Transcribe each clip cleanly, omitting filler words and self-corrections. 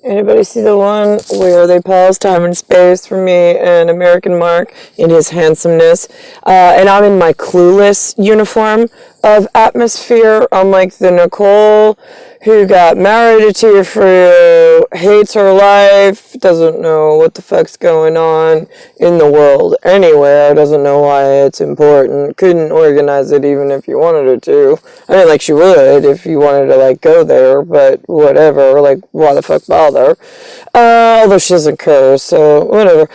Anybody see the one where they pause time and space for me and American Marc in his handsomeness? And I'm in my Clueless uniform of atmosphere. I'm like the Nicole who got married to Tiafrio, hates her life, doesn't know what the fuck's going on in the world anywhere, doesn't know why it's important, couldn't organize it even if you wanted her to. I mean, like, she would if you wanted to, like, go there, but whatever, like, why the fuck bother? Although she doesn't curse, so whatever.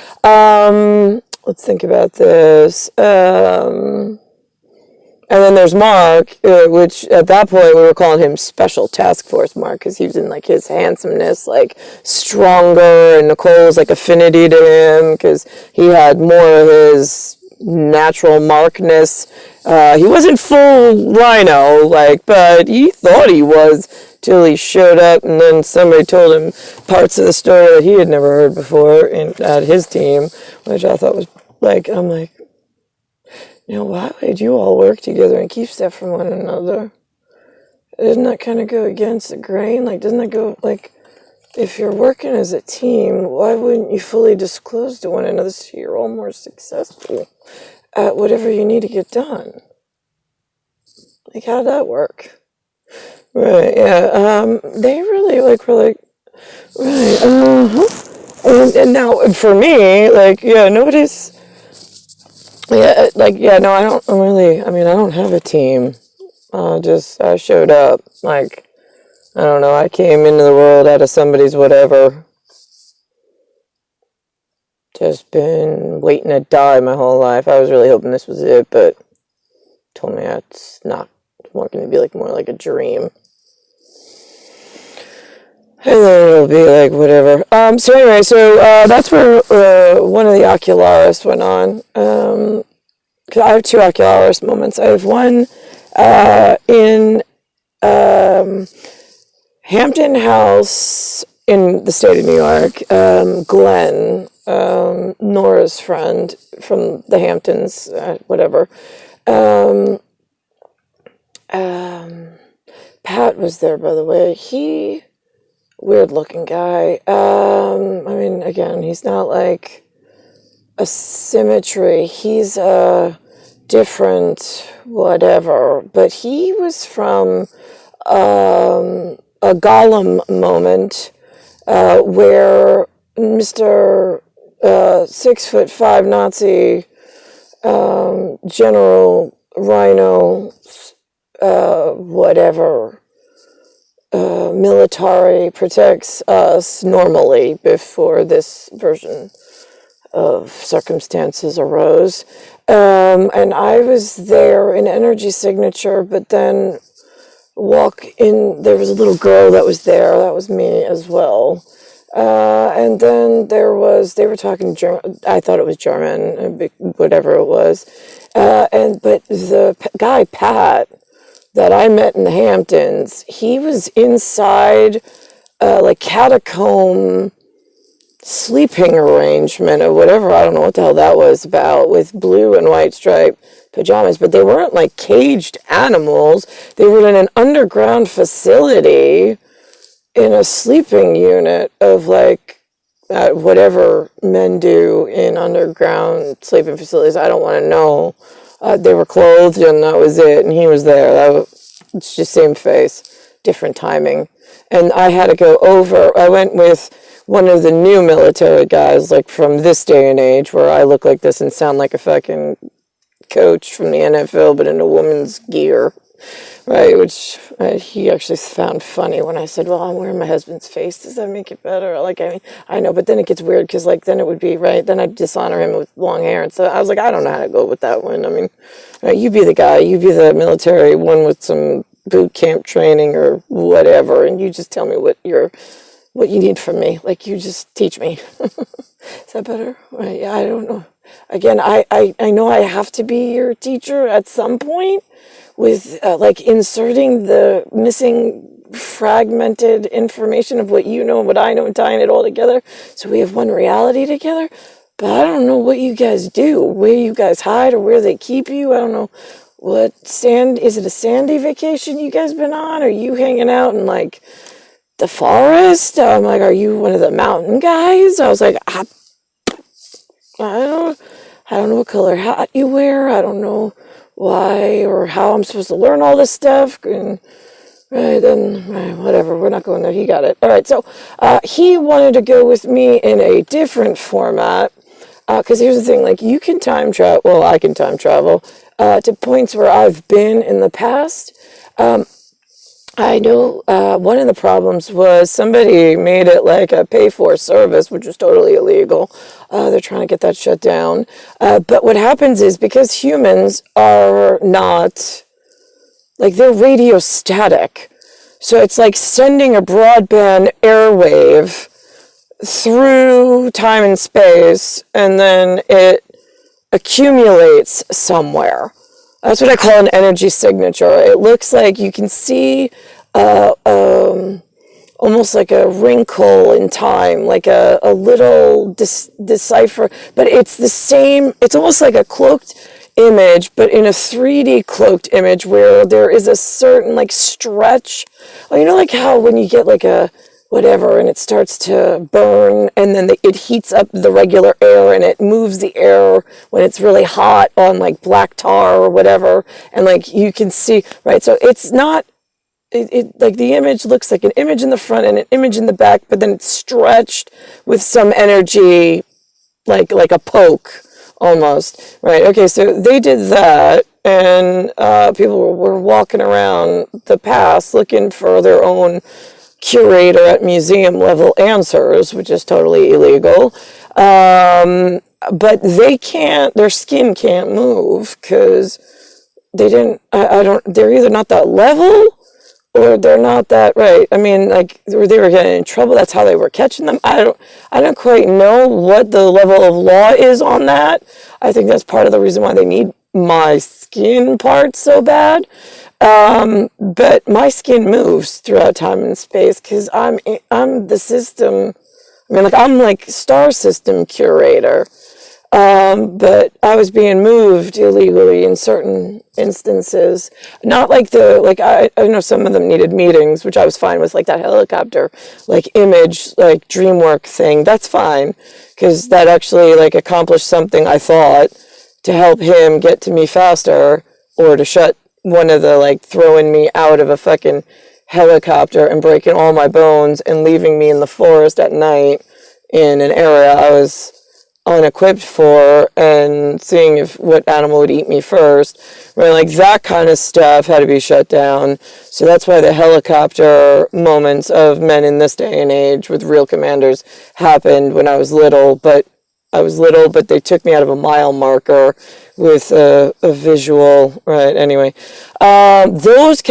Let's think about this. And then there's Marc, which at that point we were calling him Special Task Force Marc because he was in like his handsomeness, like stronger, and Nicole's like affinity to him because he had more of his natural Markness. He wasn't full rhino, like, but he thought he was till he showed up, and then somebody told him parts of the story that he had never heard before at his team, which I thought was like, I'm like, why would you all work together and keep stuff from one another? Doesn't that kind of go against the grain? Like, doesn't that go, like, if you're working as a team, why wouldn't you fully disclose to one another so you're all more successful at whatever you need to get done? Like, how'd that work? Right, yeah, they really, like, were like, right, and now, for me, like, yeah, nobody's, yeah, like, yeah, no, I don't really, I mean, I don't have a team. I showed up. Like, I don't know, I came into the world out of somebody's whatever. Just been waiting to die my whole life. I was really hoping this was it, but told me it's not more going to be like more like a dream. And then it'll be like whatever. So anyway, that's where one of the Ocularists went on. Because I have two Ocularis moments. I have one in Hampton House in the state of New York. Glenn, Nora's friend from the Hamptons, whatever. Pat was there, by the way. Weird looking guy. I mean, again, he's not like a symmetry. He's a different whatever. But he was from a Gollum moment where Mr. 6'5" Nazi General Rhino whatever military protects us normally before this version of circumstances arose. And I was there in Energy Signature, but then there was a little girl that was there. That was me as well. And then they were talking German. I thought it was German, whatever it was. But the guy, Pat, that I met in the Hamptons, he was inside like catacomb sleeping arrangement or whatever. I don't know what the hell that was about, with blue and white striped pajamas, but they weren't like caged animals. They were in an underground facility in a sleeping unit of like whatever men do in underground sleeping facilities. I don't want to know. They were clothed and that was it, and he was there. It's just same face, different timing. And I had to go over. I went with one of the new military guys, like from this day and age, where I look like this and sound like a fucking coach from the NFL, but in a woman's gear, right? Which he actually found funny when I said, well, I'm wearing my husband's face. Does that make it better? Like, I mean, I know, but then it gets weird because, like, then it would be, right, then I'd dishonor him with long hair. And so I was like, I don't know how to go with that one. I mean, right, you be the guy, you be the military one with some boot camp training or whatever, and you just tell me what you need from me. Like, you just teach me. Is that better? Right, yeah, I don't know. Again, I know I have to be your teacher at some point with, like, inserting the missing fragmented information of what you know and what I know and tying it all together so we have one reality together. But I don't know what you guys do, where you guys hide or where they keep you. I don't know is it a sandy vacation you guys been on? Or are you hanging out in, like, the forest? I'm like, are you one of the mountain guys? I was like, I don't, I don't know what color hat you wear. I don't know why or how I'm supposed to learn all this stuff. And right then, right, whatever. We're not going there. He got it. All right. So he wanted to go with me in a different format. Because here's the thing, like, you can time travel. Well, I can time travel to points where I've been in the past. I know one of the problems was somebody made it like a pay-for service, which was totally illegal. They're trying to get that shut down. But what happens is because humans are not, like, they're radio static. So it's like sending a broadband airwave through time and space, and then it accumulates somewhere. That's what I call an energy signature. It looks like you can see almost like a wrinkle in time, like a little decipher, but it's the same, it's almost like a cloaked image, but in a 3D cloaked image where there is a certain like stretch. Well, you know, like how when you get like a whatever and it starts to burn and then it heats up the regular air and it moves the air when it's really hot on like black tar or whatever, and like you can see, right? So it's not, it like the image looks like an image in the front and an image in the back, but then it's stretched with some energy, like a poke almost, right? Okay, so they did that, and people were walking around the past looking for their own curator at museum level answers, which is totally illegal. But they can't, their skin can't move because they didn't, I don't, they're either not that level or they're not that right. I mean, like, they were getting in trouble. That's how they were catching them. I don't quite know what the level of law is on that. I think that's part of the reason why they need my skin part so bad. But my skin moves throughout time and space because I'm the system. I mean, like, I'm like star system curator. But I was being moved illegally in certain instances. Not like I know some of them needed meetings, which I was fine with, like that helicopter, like image, like dream work thing. That's fine because that actually like accomplished something, I thought, to help him get to me faster or to shut one of the, like, throwing me out of a fucking helicopter and breaking all my bones and leaving me in the forest at night in an area I was unequipped for, and seeing if what animal would eat me first, right? Like, that kind of stuff had to be shut down. So that's why the helicopter moments of men in this day and age with real commanders happened when I was little, but they took me out of a mile marker with a visual, right? Anyway, those